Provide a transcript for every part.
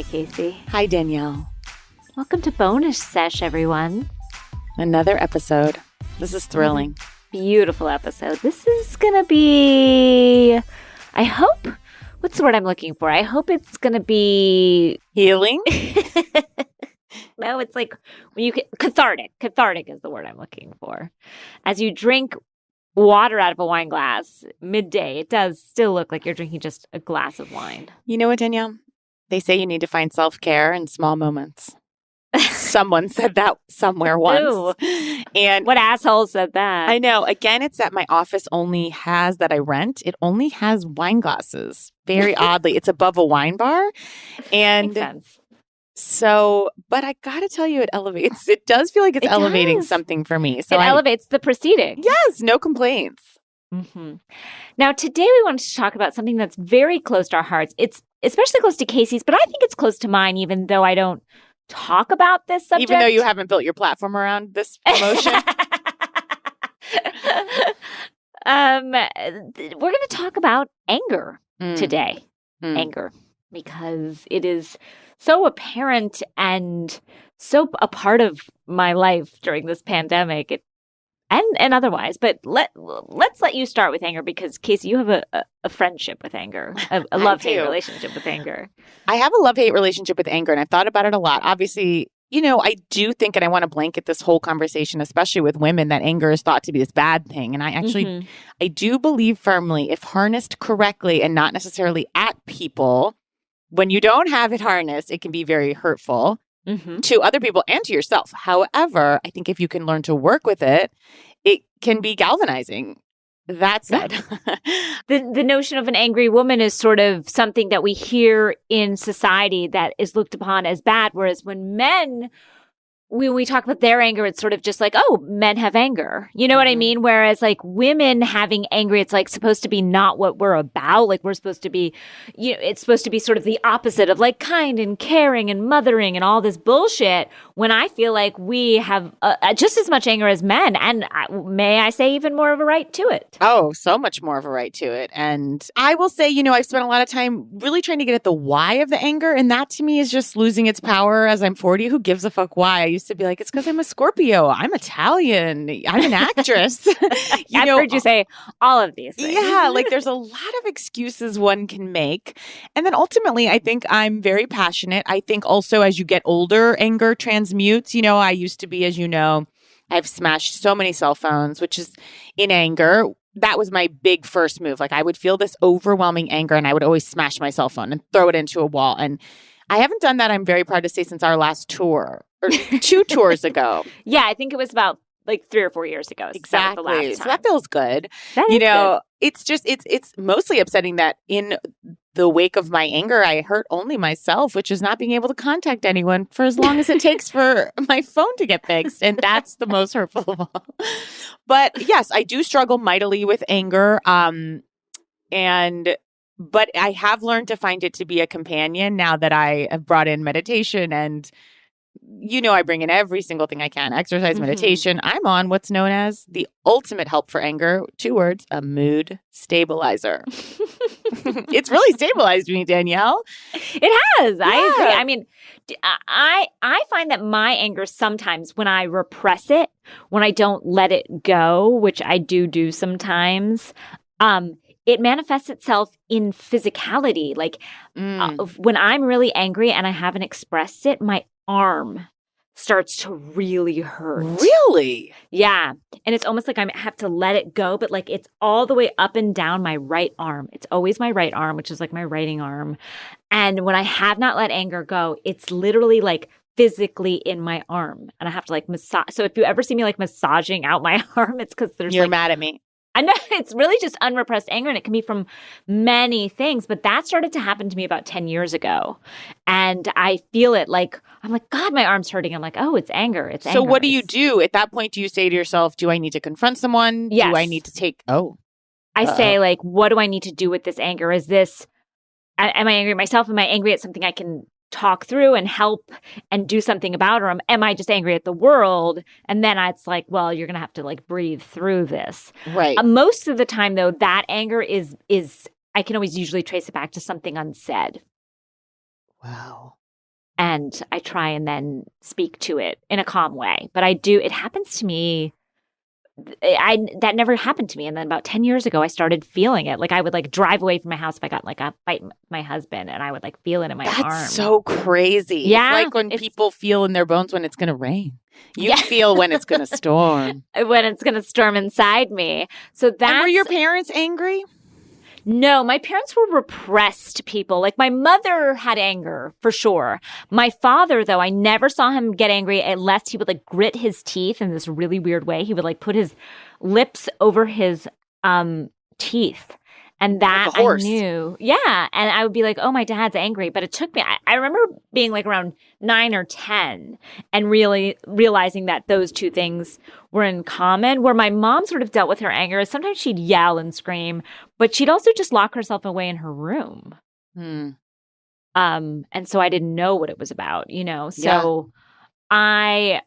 Hi, Casey. Hi, Danielle. Welcome to Bonus Sesh, everyone. Another episode. This is thrilling. Beautiful episode. This is going to be, I hope, what's the word I'm looking for? I hope it's going to be... Healing? No, it's like when you cathartic. Cathartic is the word I'm looking for. As you drink water out of a wine glass midday, it does still look like you're drinking just a glass of wine. You know what, Danielle? They say you need to find self-care in small moments. Someone said that somewhere once. Ew. And what asshole said that? I know. Again, it's that my office only has, that I rent, it only has wine glasses. Very oddly. It's above a wine bar. And Makes sense. So, but I got to tell you, it does feel like it's elevating something for me. So it elevates the proceeding. Yes, no complaints. Mm-hmm. Now, today we wanted to talk about something that's very close to our hearts. It's especially close to Casey's, but I think it's close to mine, even though I don't talk about this subject. Even though you haven't built your platform around this promotion. We're going to talk about anger today. Anger, because it is so apparent and so a part of my life during this pandemic and otherwise. But let's let you start with anger, because Casey, you have a friendship with anger, a love-hate relationship with anger. I have a love-hate relationship with anger, and I've thought about it a lot. Obviously, you know, I do think, and I want to blanket this whole conversation, especially with women, that anger is thought to be this bad thing. And I actually, I do believe firmly, if harnessed correctly and not necessarily at people, when you don't have it harnessed, it can be very hurtful to other people and to yourself. However, I think if you can learn to work with it, it can be galvanizing. That said, the notion of an angry woman is sort of something that we hear in society that is looked upon as bad. Whereas when we talk about their anger, it's sort of just like, oh, men have anger. You know what I mean? Whereas like women having anger, it's like supposed to be not what we're about. Like we're supposed to be, you know, it's supposed to be sort of the opposite of like kind and caring and mothering and all this bullshit, when I feel like we have just as much anger as men. And may I say even more of a right to it. Oh, so much more of a right to it. And I will say, you know, I've spent a lot of time really trying to get at the why of the anger. And that to me is just losing its power as I'm 40. Who gives a fuck why? I used to be like, it's because I'm a Scorpio. I'm Italian. I'm an actress. I've heard you say all of these things. Yeah, like there's a lot of excuses one can make. And then ultimately, I think I'm very passionate. I think also as you get older, anger transmutes. You know, I used to be, as you know, I've smashed so many cell phones, which is in anger. That was my big first move. Like I would feel this overwhelming anger and I would always smash my cell phone and throw it into a wall. And I haven't done that, I'm very proud to say, since our last tour, or 2 tours ago. Yeah, I think it was about like 3 or 4 years ago. Exactly. That was the last time. So that feels good. That is good. It's just, it's mostly upsetting that in the wake of my anger, I hurt only myself, which is not being able to contact anyone for as long as it takes for my phone to get fixed. And that's the most hurtful of all. But yes, I do struggle mightily with anger. But I have learned to find it to be a companion now that I have brought in meditation. And, you know, I bring in every single thing I can. Exercise, meditation. I'm on what's known as the ultimate help for anger. 2 words, a mood stabilizer. It's really stabilized me, Danielle. It has. Yeah. I agree. I mean, I find that my anger sometimes, when I repress it, when I don't let it go, which I do sometimes, it manifests itself in physicality. Like when I'm really angry and I haven't expressed it, my arm starts to really hurt. Really? Yeah. And it's almost like I have to let it go, but like it's all the way up and down my right arm. It's always my right arm, which is like my writing arm. And when I have not let anger go, it's literally like physically in my arm. And I have to like massage. So if you ever see me like massaging out my arm, it's because You're mad at me. I know it's really just unrepressed anger, and it can be from many things, but that started to happen to me about 10 years ago. And I feel it like, I'm like, God, my arm's hurting. I'm like, oh, it's anger. It's anger. So what do you do? At that point, do you say to yourself, do I need to confront someone? Yes. Do I need to take, I say like, what do I need to do with this anger? Is this, am I angry at myself? Am I angry at something I can talk through and help and do something about, or am I just angry at the world? And then it's like, well, you're going to have to like breathe through this. Right. Most of the time though, that anger is I can always usually trace it back to something unsaid. Wow. And I try and then speak to it in a calm way. But it happens to me. That never happened to me. And then about 10 years ago, I started feeling it. Like I would like drive away from my house if I got like a fight with my husband, and I would like feel it in my arm. That's so crazy. Yeah. It's like when people feel in their bones when it's going to rain. You feel when it's going to storm. When it's going to storm inside me. So that's... And were your parents angry? No, my parents were repressed people. Like my mother had anger for sure. My father, though, I never saw him get angry unless he would like grit his teeth in this really weird way. He would like put his lips over his teeth. And that like a horse. I knew. Yeah. And I would be like, oh, my dad's angry. But it took me, I remember being like around 9 or 10 and really realizing that those two things were in common. Where my mom sort of dealt with her anger is sometimes she'd yell and scream, but she'd also just lock herself away in her room. And so I didn't know what it was about, you know? So I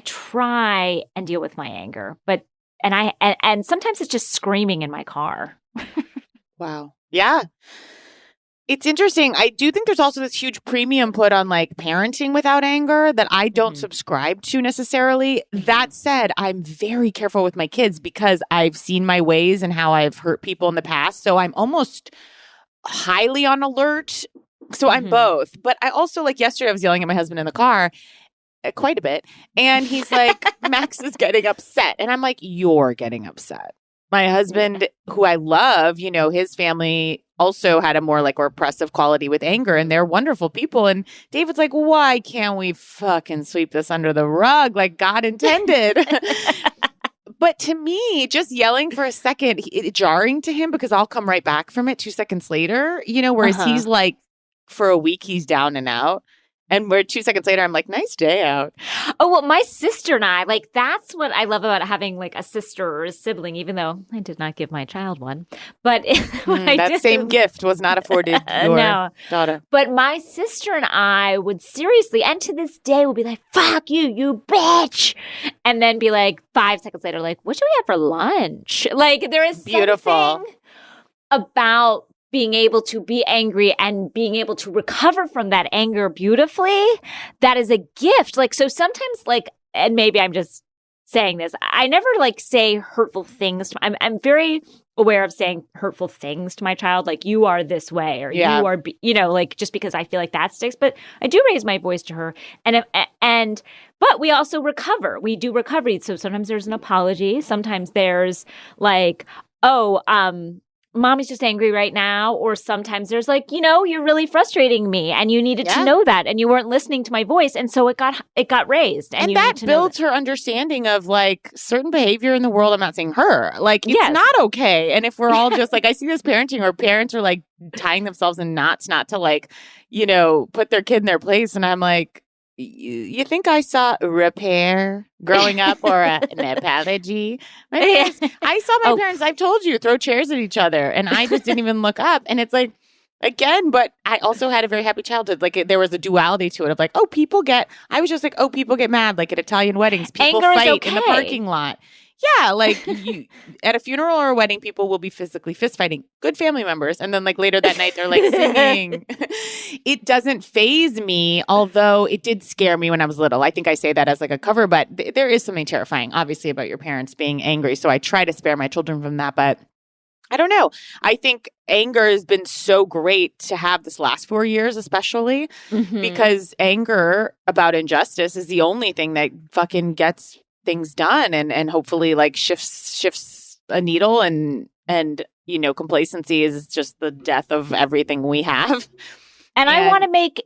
try and deal with my anger, and sometimes it's just screaming in my car. Wow. Yeah. It's interesting. I do think there's also this huge premium put on like parenting without anger that I don't subscribe to necessarily. That said, I'm very careful with my kids because I've seen my ways and how I've hurt people in the past. So I'm almost highly on alert. So I'm both. But I also, like yesterday, I was yelling at my husband in the car quite a bit. And he's like, Max is getting upset. And I'm like, you're getting upset. My husband, who I love, you know, his family also had a more like repressive quality with anger, and they're wonderful people. And David's like, why can't we fucking sweep this under the rug like God intended? But to me, just yelling for a second, it's jarring to him because I'll come right back from it 2 seconds later, you know, whereas he's like, for a week, he's down and out. And we're 2 seconds later, I'm like, nice day out. Oh, well, my sister and I, like, that's what I love about having, like, a sister or a sibling, even though I did not give my child one. But that same gift was not afforded your daughter. But my sister and I would seriously, and to this day, would be like, fuck you, you bitch. And then be like, 5 seconds later, like, what should we have for lunch? Like, there is something about being able to be angry and being able to recover from that anger beautifully, that is a gift. Like, so sometimes, like, and maybe I'm just saying this, I never like say hurtful things. I'm very aware of saying hurtful things to my child, like, you are this way, or you are, you know, like, just because I feel like that sticks. But I do raise my voice to her, but we also recover. We do recovery. So sometimes there's an apology. Sometimes there's like, Mommy's just angry right now. Or sometimes there's like, you know, you're really frustrating me and you needed to know that and you weren't listening to my voice. And so it got raised. And that builds her understanding of like certain behavior in the world. I'm not saying her. Like, it's not okay. And if we're all just like, I see this parenting where parents are like tying themselves in knots not to like, you know, put their kid in their place. And I'm like, you think I saw repair growing up or an apology? I saw my parents, I've told you, throw chairs at each other. And I just didn't even look up. And it's like, again, but I also had a very happy childhood. Like there was a duality to it of like, people get mad like at Italian weddings. People fight in the parking lot. Yeah, like at a funeral or a wedding, people will be physically fist fighting. Good family members. And then like later that night, they're like singing. It doesn't faze me, although it did scare me when I was little. I think I say that as like a cover, but there is something terrifying, obviously, about your parents being angry. So I try to spare my children from that, but I don't know. I think anger has been so great to have this last 4 years, especially because anger about injustice is the only thing that fucking gets things done and hopefully like shifts a needle and you know, complacency is just the death of everything we have. And I want to make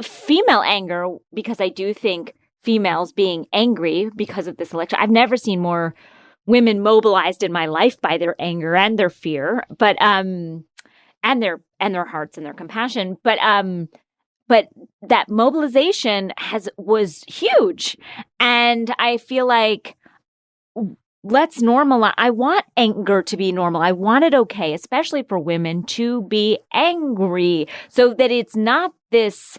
female anger, because I do think females being angry because of this election. I've never seen more women mobilized in my life by their anger and their fear, but and their hearts and their compassion, but that mobilization was huge. And I feel like let's normalize. I want anger to be normal. I want it okay, especially for women to be angry, so that it's not this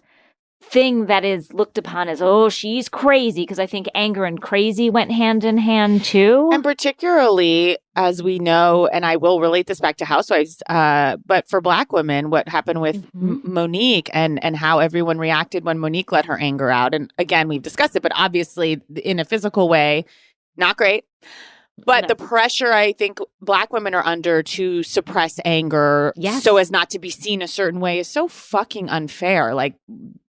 thing that is looked upon as, oh, she's crazy, because I think anger and crazy went hand in hand too. And particularly, as we know, and I will relate this back to housewives, but for Black women, what happened with Monique and how everyone reacted when Monique let her anger out. And again, we've discussed it, but obviously in a physical way, not great. But the pressure I think Black women are under to suppress anger so as not to be seen a certain way is so fucking unfair. Like,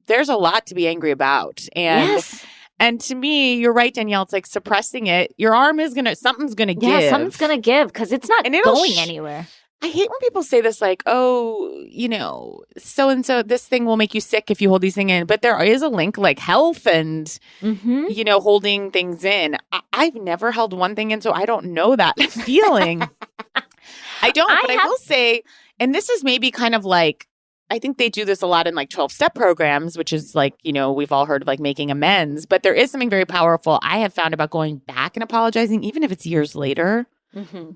there's a lot to be angry about. And to me, you're right, Danielle. It's like suppressing it. Your arm is something's going to give. Yeah, something's going to give because it's not going anywhere. I hate when people say this, like, oh, so-and-so, this thing will make you sick if you hold these things in. But there is a link, like health and, holding things in. I've never held one thing in, so I don't know that feeling. I don't, but I will say, and this is maybe kind of like, I think they do this a lot in like 12-step programs, which is like, we've all heard of like making amends. But there is something very powerful I have found about going back and apologizing, even if it's years later.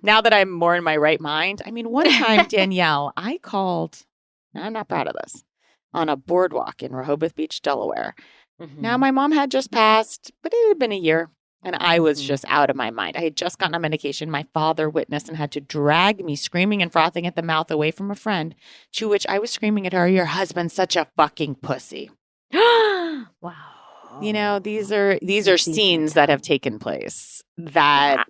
Now that I'm more in my right mind. I mean, one time, Danielle, I called, and I'm not proud of this, on a boardwalk in Rehoboth Beach, Delaware. Now, my mom had just passed, but it had been a year. And I was just out of my mind. I had just gotten on medication. My father witnessed and had to drag me screaming and frothing at the mouth away from a friend, to which I was screaming at her, "Your husband's such a fucking pussy." Wow. These are scenes that have taken place that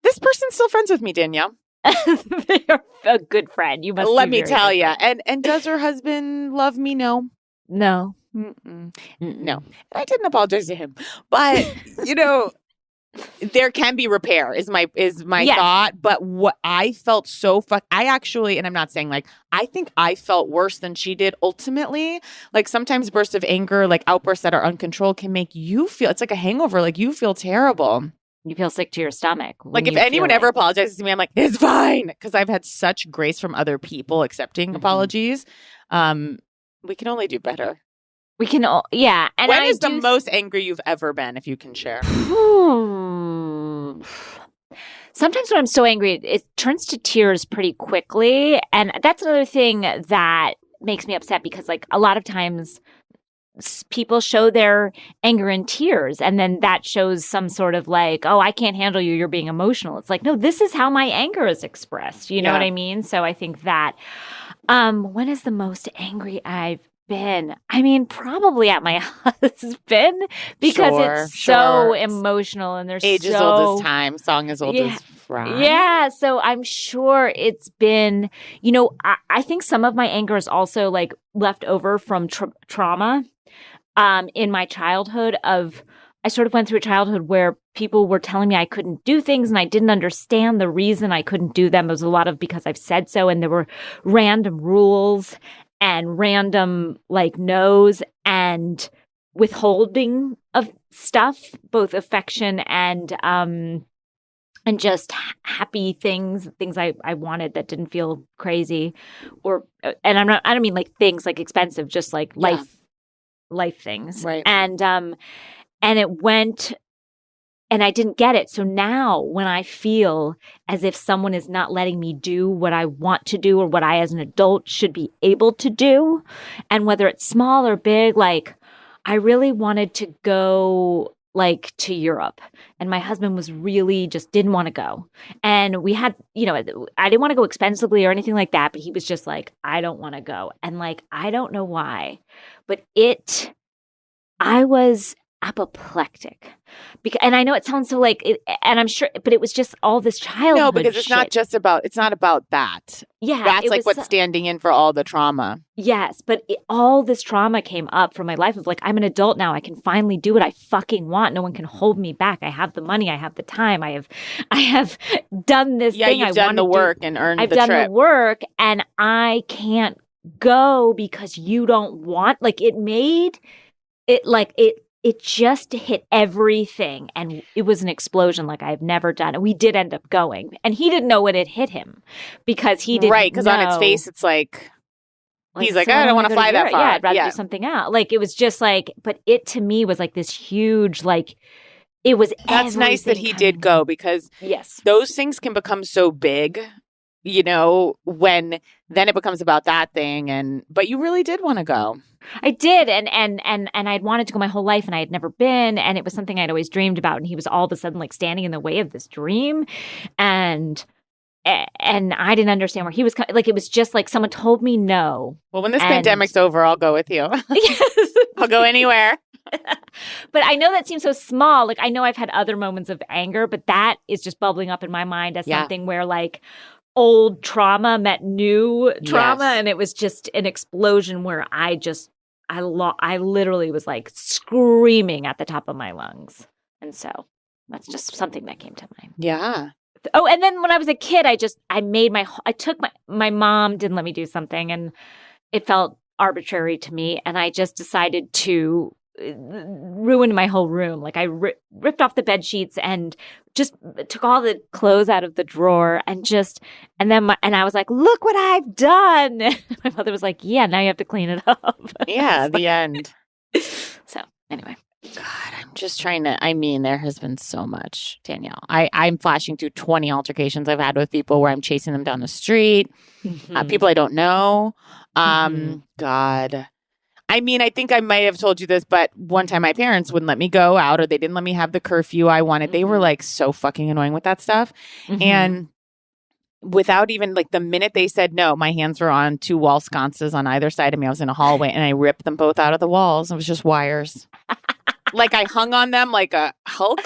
this person's still friends with me, Danielle. They're a good friend. You must let me tell you. And does her husband love me? No. No. No. I didn't apologize to him. But, there can be repair is my thought. But what I felt I actually, and I'm not saying like, I think I felt worse than she did ultimately. Like sometimes bursts of anger, like outbursts that are uncontrolled can make you feel, it's like a hangover. Like you feel terrible. You feel sick to your stomach. Like if anyone ever apologizes to me, I'm like, it's fine. Because I've had such grace from other people accepting apologies. We can only do better. We can, yeah. And when is the most angry you've ever been, if you can share? Sometimes when I'm so angry, it turns to tears pretty quickly. And that's another thing that makes me upset because, like, a lot of times people show their anger in tears. And then that shows some sort of like, oh, I can't handle you. You're being emotional. It's like, no, this is how my anger is expressed. You know what I mean? So I think that when is the most angry I've been? I mean, probably at my husband because it's so emotional and there's age as old as time, song as old as fry. Yeah, so I'm sure it's been, I think some of my anger is also like left over from trauma in my childhood I sort of went through a childhood where people were telling me I couldn't do things and I didn't understand the reason I couldn't do them. It was a lot of because I've said so, and there were random rules and random like no's and withholding of stuff, both affection and just happy things I wanted that didn't feel crazy, and I don't mean like things like expensive, just like life things, right? And it went. And I didn't get it. So now when I feel as if someone is not letting me do what I want to do or what I as an adult should be able to do, and whether it's small or big, like I really wanted to go like to Europe, and my husband was really just didn't want to go. And we had, I didn't want to go expensively or anything like that, but he was just like, I don't want to go. And like, I don't know why, but I was apoplectic. And I know it sounds so like, and I'm sure, but it was just all this childhood. No, because it's not about that. Yeah. That's like what's standing in for all the trauma. Yes. But all this trauma came up from my life of like, I'm an adult now. I can finally do what I fucking want. No one can hold me back. I have the money. I have the time. I have done this thing. You've done the work and earned the trip. I've done the work and I can't go because you don't want, like it made it like it just hit everything, and it was an explosion like I've never done. And we did end up going, and he didn't know when it hit him because he didn't right, because on its face, it's like he's like, I don't want to fly that far. Yeah, I'd rather do something else. Like, it was just like, but it to me was like this huge, like, it was That's nice that he did go because yes, those things can become so big when then it becomes about that thing. But you really did want to go. I did. And I'd wanted to go my whole life and I had never been. And it was something I'd always dreamed about. And he was all of a sudden like standing in the way of this dream. And I didn't understand where he was like, it was just like someone told me no. Well, when this pandemic's over, I'll go with you. Yes. I'll go anywhere. But I know that seems so small. Like, I know I've had other moments of anger, but that is just bubbling up in my mind as something where like old trauma met new trauma. Yes. And it was just an explosion where I literally was like screaming at the top of my lungs. And so that's just something that came to mind. Yeah. Oh, and then when I was a kid, I took my mom didn't let me do something and it felt arbitrary to me. And I just decided to ruin my whole room. Like I ripped off the bed sheets and just took all the clothes out of the drawer and I was like, look what I've done. My mother was like, yeah, now you have to clean it up. Yeah, the end. So anyway. God, I'm just trying to, there has been so much, Danielle. I'm flashing through 20 altercations I've had with people where I'm chasing them down the street, people I don't know. God. I think I might have told you this, but one time my parents wouldn't let me go out or they didn't let me have the curfew I wanted. They were like so fucking annoying with that stuff. And without even like the minute they said no, my hands were on 2 wall sconces on either side of me. I was in a hallway and I ripped them both out of the walls. It was just wires. Like I hung on them like a Hulk.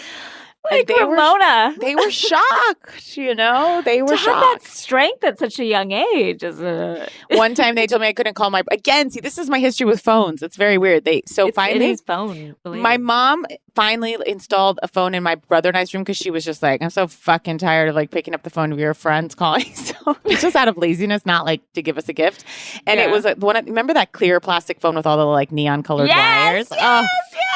Like Ramona. They were shocked, They were to shocked. Have that strength at such a young age. One time they told me I couldn't call this is my history with phones. It's very weird. Finally, it is phone. My mom finally installed a phone in my brother and I's room because she was just like, I'm so fucking tired of like picking up the phone of your friends calling. So it's just out of laziness, not like to give us a gift. And it was like remember that clear plastic phone with all the like neon colored wires? Yes.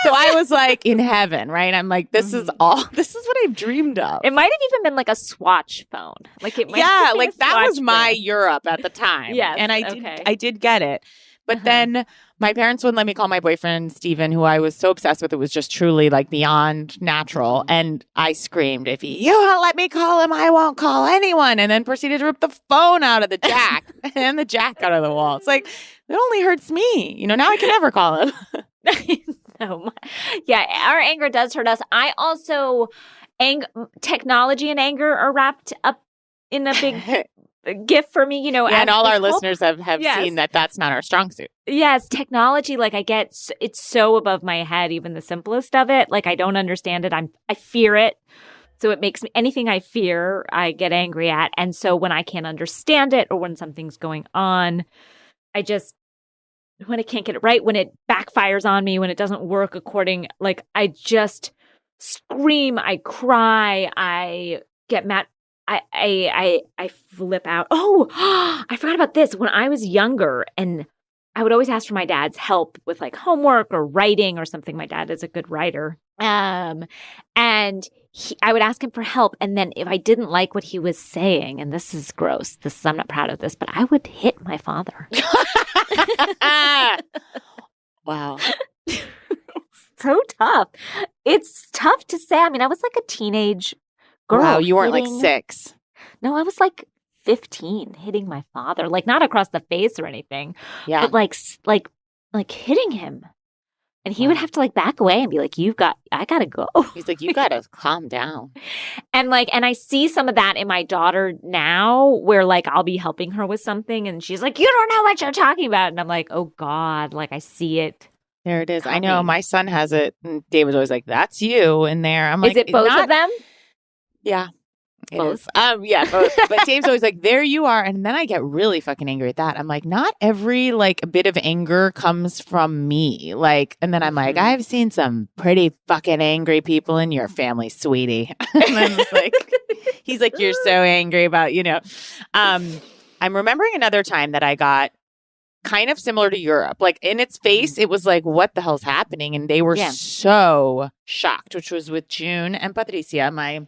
So I was like in heaven, right? I'm like, this is what I've dreamed of. It might have even been like a Swatch phone. Like it might have been that was my Europe at the time. Yes. And I did get it. But then my parents wouldn't let me call my boyfriend, Steven, who I was so obsessed with. It was just truly like beyond natural. And I screamed, if you won't let me call him, I won't call anyone. And then proceeded to rip the phone out of the jack and the jack out of the wall. It's like, it only hurts me. Now I can never call him. No. Yeah, our anger does hurt us. I also, technology and anger are wrapped up in a big gift for me, and all our listeners have seen that that's not our strong suit. Yes, technology, like it's so above my head, even the simplest of it. Like I don't understand it. I fear it. So it makes me, anything I fear, I get angry at. And so when I can't understand it or when something's going on, when I can't get it right, when it backfires on me, when it doesn't work like I just scream, I cry, I get mad. I flip out. Oh, I forgot about this. When I was younger and I would always ask for my dad's help with like homework or writing or something. My dad is a good writer. And I would ask him for help. And then if I didn't like what he was saying, and this is gross, I'm not proud of this, but I would hit my father. Wow. So tough. It's tough to say. I mean, I was like a teenage girl. Wow, you weren't like 6. No, I was like 15 hitting my father, like not across the face or anything, but like hitting him. And he would have to like back away and be like, I gotta go. He's like, you gotta calm down. And I see some of that in my daughter now where like I'll be helping her with something and she's like, you don't know what you're talking about. And I'm like, oh God, like I see it. There it is. Coming. I know my son has it. And David's always like, that's you in there. I'm like, is it both of them? Yeah. Both. Yeah, both. But Dave's always like, there you are. And then I get really fucking angry at that. I'm like, not every like bit of anger comes from me. Like, and then I'm like, I've seen some pretty fucking angry people in your family, sweetie. And then it's like, he's like, you're so angry about, I'm remembering another time that I got kind of similar to Europe. Like in its face, it was like, what the hell's happening? And they were so shocked, which was with June and Patricia, my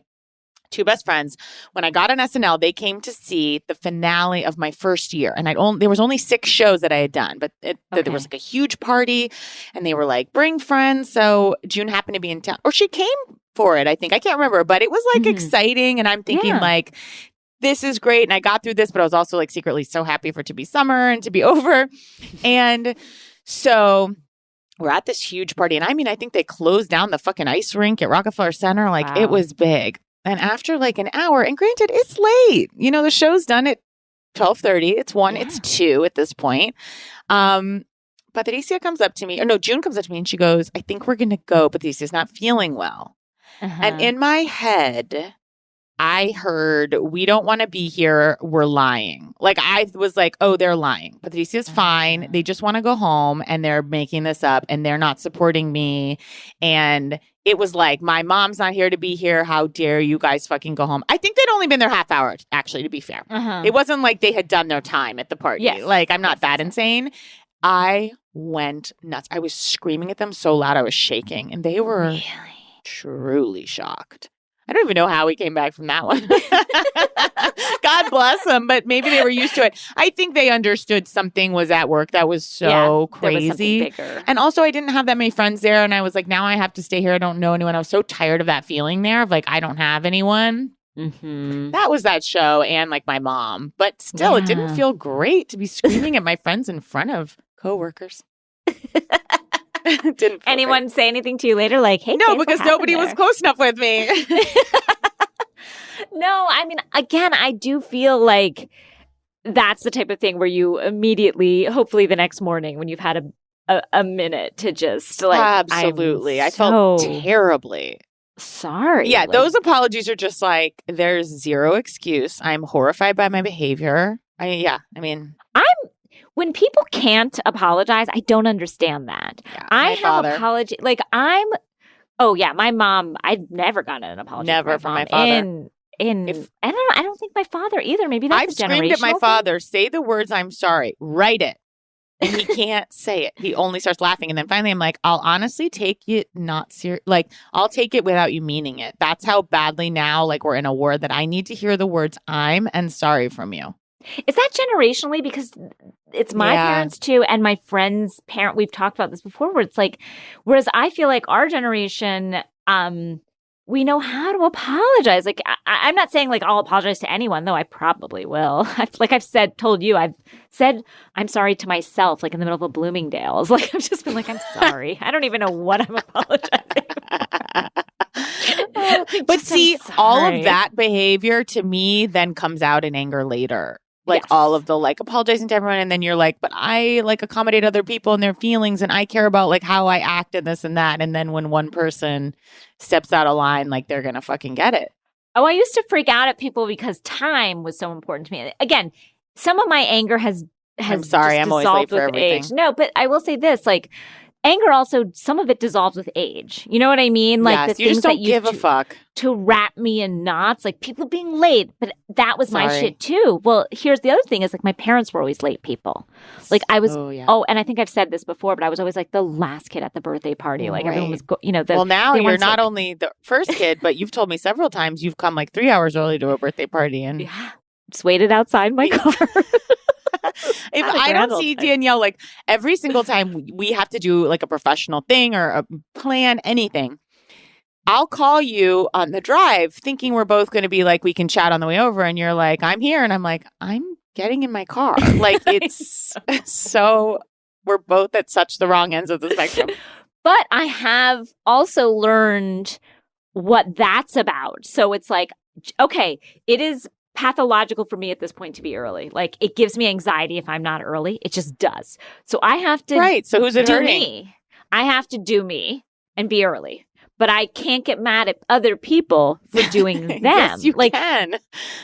2 best friends. When I got on SNL, they came to see the finale of my first year. And there was only 6 shows that I had done, but there was like a huge party and they were like, bring friends. So June happened to be in town, or she came for it, I think. I can't remember, but it was like exciting. And I'm thinking like, this is great. And I got through this, but I was also like secretly so happy for it to be summer and to be over. And so we're at this huge party. And I mean, I think they closed down the fucking ice rink at Rockefeller Center. Like Wow. it was big. And after like an hour, and granted, it's late. You know, the show's done at 12:30. It's 1, it's 2 at this point. Patricia comes up to me, or no, June comes up to me and she goes, I think we're going to go. Patricia's not feeling well. And in my head, I heard, we don't want to be here. We're lying. Like I was like, oh, they're lying. Patricia's fine. They just want to go home and they're making this up and they're not supporting me. And it was like, my mom's not here to be here. How dare you guys fucking go home? I think they'd only been there half hour, actually, to be fair. It wasn't like they had done their time at the party. Yes. Like I'm not that insane. I went nuts. I was screaming at them so loud I was shaking. And they were truly shocked. I don't even know how we came back from that one. God bless them, but maybe they were used to it. I think they understood something was at work that was so crazy. Was bigger. And also, I didn't have that many friends there. And I was like, now I have to stay here. I don't know anyone. I was so tired of that feeling there of like, I don't have anyone. That was that show and like my mom. But still, it didn't feel great to be screaming at my friends in front of coworkers. Didn't anyone say anything to you later? Like, hey, no, because nobody was close enough with me. No, I mean, again, I do feel like that's the type of thing where you immediately, hopefully the next morning when you've had a minute to just like. Absolutely. I felt terribly. Sorry. Yeah, those apologies are just like, there's zero excuse. I'm horrified by my behavior. When people can't apologize, I don't understand that. Yeah, I have apology. Like my mom, I've never gotten an apology. Never from my father. I don't think my father either. Maybe that's I've screamed at my father, say the words, I'm sorry, write it. And he can't say it. He only starts laughing. And then finally I'm like, I'll honestly take it not serious. Like, I'll take it without you meaning it. That's how badly now, like we're in a war that I need to hear the words I'm and sorry from you. Is that generationally? Because it's my parents too, and my friend's parent. We've talked about this before, where it's like, whereas I feel like our generation, we know how to apologize. Like, I'm not saying like I'll apologize to anyone, though I probably will. Like I've told you, I've said I'm sorry to myself, like in the middle of a Bloomingdale's. Like I've just been like, I'm sorry. I don't even know what I'm apologizing for. But see, all of that behavior to me then comes out in anger later. Like all of the like apologizing to everyone. And then you're like, but I like accommodate other people and their feelings. And I care about like how I act and this and that. And then when one person steps out of line, like they're going to fucking get it. Oh, I used to freak out at people because time was so important to me. Again, some of my anger has I'm sorry, I'm always late for everything. Age. No, but I will say this, like anger also, some of it dissolves with age. You know what I mean? Like yes, the you things just don't that give a fuck. To wrap me in knots, like people being late, but that was my shit too. Well, here's the other thing is like my parents were always late people. Like I was, and I think I've said this before, but I was always like the last kid at the birthday party. Like everyone was, well, now you're not only the first kid, but you've told me several times you've come like 3 hours early to a birthday party and just waited outside my car. If I don't see Danielle, like every single time we have to do like a professional thing or a plan, anything, I'll call you on the drive thinking we're both going to be like, we can chat on the way over. And you're like, I'm here. And I'm like, I'm getting in my car. Like it's so we're both at such the wrong ends of the spectrum. But I have also learned what that's about. So it's like, okay, it is pathological for me at this point to be early. Like it gives me anxiety if I'm not early. It just does. So I have to So who's it do hurting? Me. I have to do me and be early. But I can't get mad at other people for doing them. Yes, you can.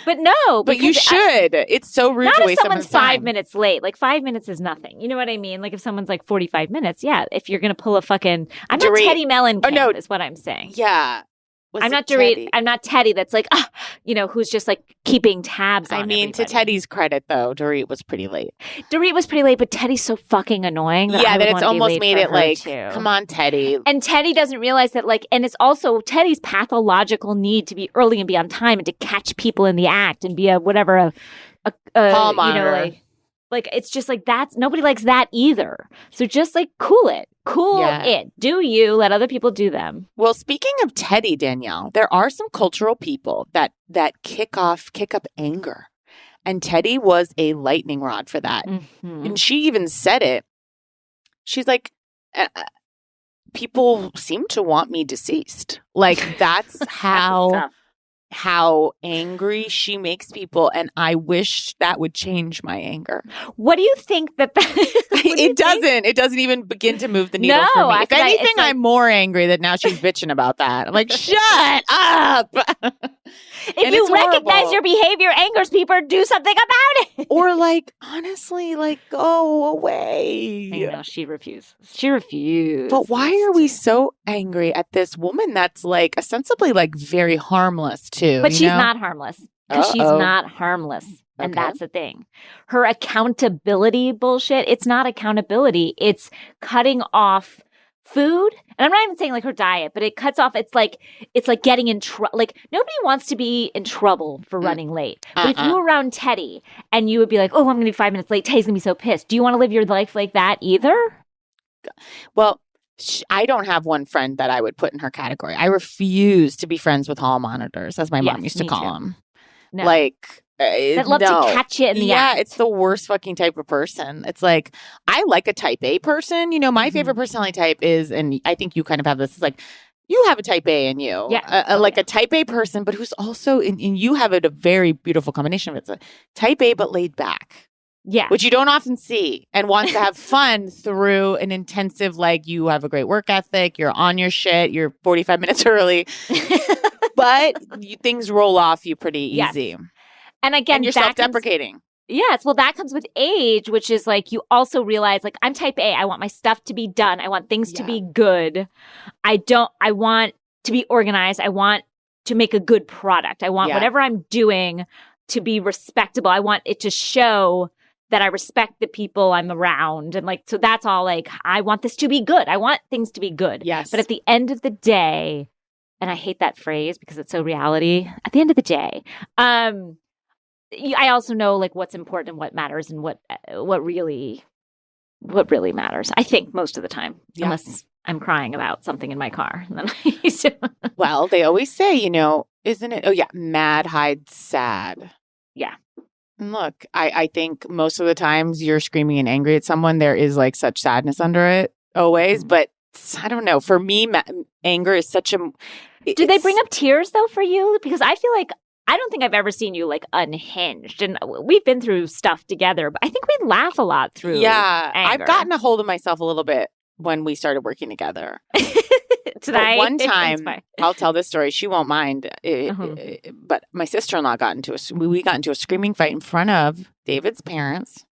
But no. But you should. It's so rude to waste someone's time. 5 minutes late. Like 5 minutes is nothing. You know what I mean? Like if someone's like 45 minutes, if you're going to pull a fucking... I'm not Teddy Mellon is what I'm saying. Yeah. I'm not Dorit. I'm not Teddy. That's like, who's just like keeping tabs on everybody. To Teddy's credit, though, Dorit was pretty late. Dorit was pretty late, but Teddy's so fucking annoying. That it's almost made it like, come on, Teddy. And Teddy doesn't realize that, like, and it's also Teddy's pathological need to be early and be on time and to catch people in the act and be a hall monitor. Like, it's just like nobody likes that either. So just like cool it. Do you, let other people do them. Well, speaking of Teddy, Danielle, there are some cultural people that kick up anger. And Teddy was a lightning rod for that. Mm-hmm. And she even said it. She's like, people seem to want me deceased. Like, that's how angry she makes people, and I wish that would change my anger. What do you think that it doesn't. It doesn't even begin to move the needle for me. If anything, I'm more angry that now she's bitching about that. I'm like, shut up. If you recognize your behavior angers people, do something about it. Or like, honestly, like, go away. I know, she refused. But why are we so angry at this woman that's like ostensibly like very harmless too? But she's not harmless. Because she's not harmless. And that's the thing. Her accountability bullshit, it's not accountability. It's cutting off food. And I'm not even saying like her diet, but it cuts off. It's like getting in trouble. Like, nobody wants to be in trouble for running late. But if you were around Teddy and you would be like, oh, I'm going to be 5 minutes late, Teddy's going to be so pissed. Do you want to live your life like that either? Well, I don't have one friend that I would put in her category. I refuse to be friends with hall monitors, as my mom used to call them. No. Like, that love to catch it in the act. Yeah, it's the worst fucking type of person. It's like, I like a type A person. You know, my favorite personality type is, and I think you kind of have this, is like, you have a type A in you. Yeah. A type A person, but who's also, and you have a very beautiful combination of it. It's a type A, but laid back. Yeah. Which you don't often see, and wants to have fun through an intensive, like, you have a great work ethic, you're on your shit, you're 45 minutes early, but things roll off you pretty easy. Yes. And again, you're self-deprecating. Yes. Well, that comes with age, which is like, you also realize, like, I'm type A. I want my stuff to be done. I want things to be good. I want to be organized. I want to make a good product. I want whatever I'm doing to be respectable. I want it to show that I respect the people I'm around. And like, so that's all, like, I want this to be good. I want things to be good. Yes. But at the end of the day, and I hate that phrase because it's so reality, at the end of the day, I also know like what's important and what matters and what really matters. I think most of the time, unless I'm crying about something in my car. Then well, they always say, you know, isn't it? Oh yeah, mad hides sad. Yeah. And look, I think most of the times you're screaming and angry at someone, there is like such sadness under it always. But I don't know. For me, anger is such a. Do they bring up tears though for you? Because I feel like, I don't think I've ever seen you like unhinged, and we've been through stuff together, but I think we laugh a lot through anger. I've gotten a hold of myself a little bit when we started working together. Tonight, one time, I'll tell this story. She won't mind, but my sister-in-law got into a screaming fight in front of David's parents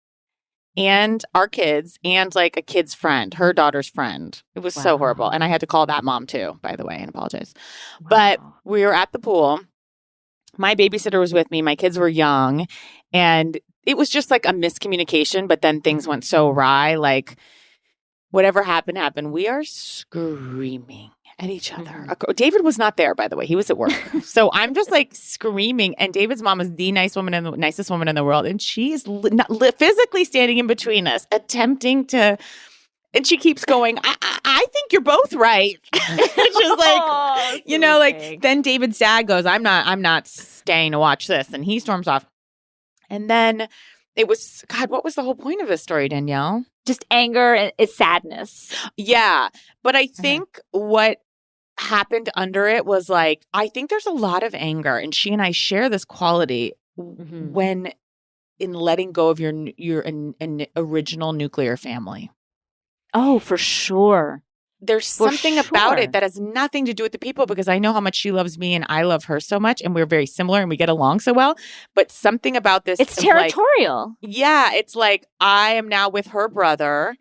and our kids and like a kid's friend, her daughter's friend. It was so horrible, and I had to call that mom too, by the way, and apologize. Wow. But we were at the pool. My babysitter was with me. My kids were young, and it was just like a miscommunication, but then things went so awry. Like, whatever happened. We are screaming at each other. David was not there, by the way. He was at work. So I'm just like screaming, and David's mom is the nicest woman in the world, and she's physically standing in between us, attempting to. And she keeps going, I think you're both right. She's like, you know, like, then David's dad goes, I'm not staying to watch this. And he storms off. And then it was, God, what was the whole point of this story, Danielle? Just anger and sadness. Yeah. But I think what happened under it was like, I think there's a lot of anger. And she and I share this quality when in letting go of your original nuclear family. Oh, for sure. There's something about it that has nothing to do with the people, because I know how much she loves me and I love her so much, and we're very similar and we get along so well. But something about this, it's territorial. Like, yeah, it's like I am now with her brother.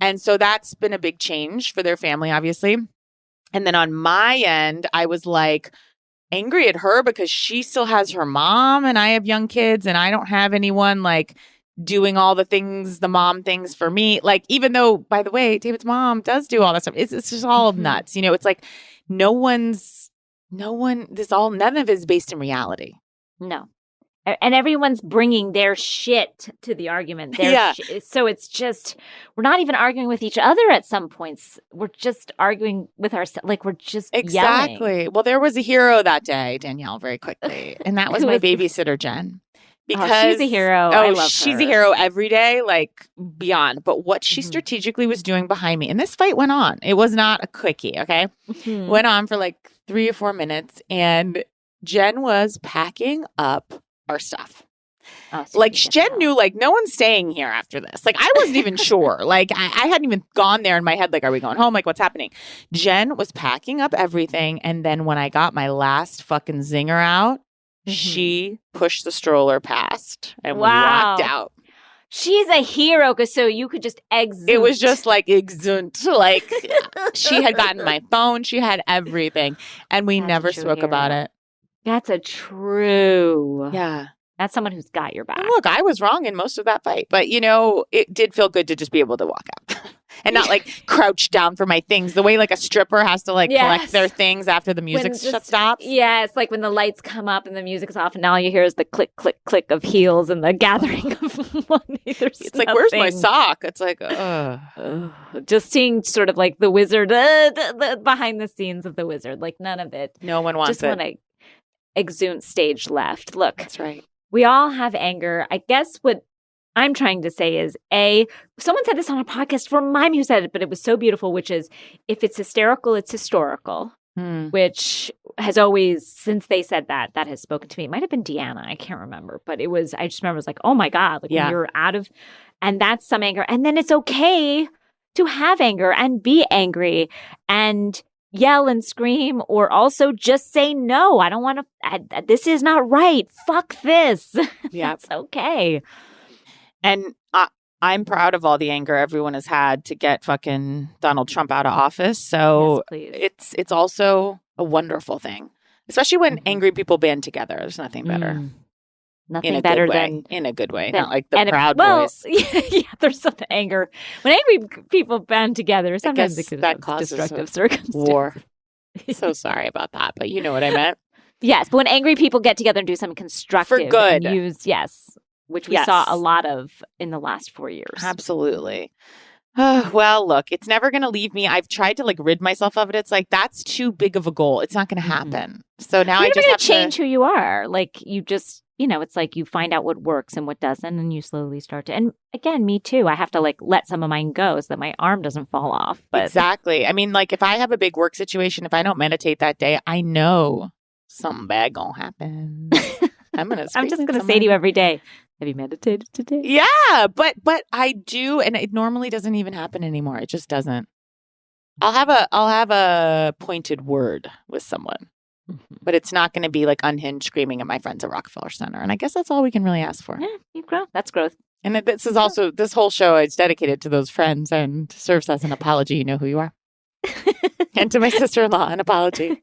And so that's been a big change for their family, obviously. And then on my end, I was like angry at her because she still has her mom and I have young kids and I don't have anyone like doing all the mom things for me. Like, even though, by the way, David's mom does do all that stuff. It's just all nuts. You know, it's like none of it is based in reality. No. And everyone's bringing their shit to the argument. So it's just, we're not even arguing with each other at some points. We're just arguing with ourselves. Like, we're just Exactly. yelling. Well, there was a hero that day, Danielle, very quickly. And that was my babysitter, Jen. Because she's a hero. I love she's her. a hero every day, like beyond. But what she strategically was doing behind me, and this fight went on. It was not a quickie, okay? Went on for like 3 or 4 minutes. And Jen was packing up our stuff. Oh, so like Jen knew, like, no one's staying here after this. Like, I wasn't even sure. Like, I hadn't even gone there in my head. Like, are we going home? Like, what's happening? Jen was packing up everything. And then when I got my last fucking zinger out, she pushed the stroller past and we walked out. She's a hero, because so you could just exude. It was just like exude. Like, she had gotten my phone. She had everything. And we never spoke about it. That's a true. Yeah. That's someone who's got your back. And look, I was wrong in most of that fight. But, you know, it did feel good to just be able to walk out. And not like crouch down for my things. The way like a stripper has to like collect their things after the music stops. Yeah, it's like when the lights come up and the music's off and all you hear is the click, click, click of heels and the gathering of money. It's like, where's my sock? It's like, just seeing sort of like the wizard, the behind the scenes of the wizard. Like none of it. No one wants just want to exude stage left. Look. That's right. We all have anger. I guess what I'm trying to say is, someone said this on a podcast, remind me who said it, but it was so beautiful, which is, if it's hysterical, it's historical, which has always, since they said that has spoken to me. It might have been Deanna. I can't remember, but I just remember it was like, oh my God, like when you're out of, and that's some anger. And then it's okay to have anger and be angry and yell and scream, or also just say, no, I don't want to, this is not right. Fuck this. Yeah. It's okay. And I'm proud of all the anger everyone has had to get fucking Donald Trump out of office. So it's also a wonderful thing, especially when angry people band together. There's nothing better. Nothing better than in a good way, not like the Proud Boys. Yeah, there's some anger when angry people band together. Sometimes it can cause destructive circumstances. War. So sorry about that, but you know what I meant. Yes, but when angry people get together and do something constructive for good, and which we saw a lot of in the last 4 years. Absolutely. Well, look, it's never going to leave me. I've tried to like rid myself of it. It's like, that's too big of a goal. It's not going to happen. So now I just have to change who you are. Like you just, it's like you find out what works and what doesn't, and you slowly start to. And again, me too. I have to like let some of mine go so that my arm doesn't fall off. But exactly. I mean, like if I have a big work situation, if I don't meditate that day, I know something bad gonna happen. I'm just gonna say to you every day, have you meditated today? Yeah, but I do, and it normally doesn't even happen anymore. It just doesn't. I'll have a pointed word with someone, but it's not going to be like unhinged screaming at my friends at Rockefeller Center. And I guess that's all we can really ask for. Yeah, you grow. That's growth. And this whole show is dedicated to those friends and serves as an apology. You know who you are. And to my sister-in-law, an apology.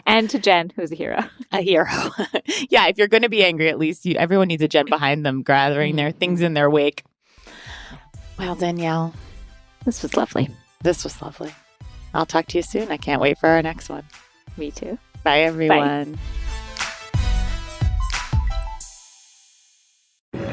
And to Jen, who's a hero. A hero. Yeah, if you're going to be angry, at least everyone needs a Jen behind them, gathering their things in their wake. Well, Danielle. This was lovely. I'll talk to you soon. I can't wait for our next one. Me too. Bye, everyone. Bye.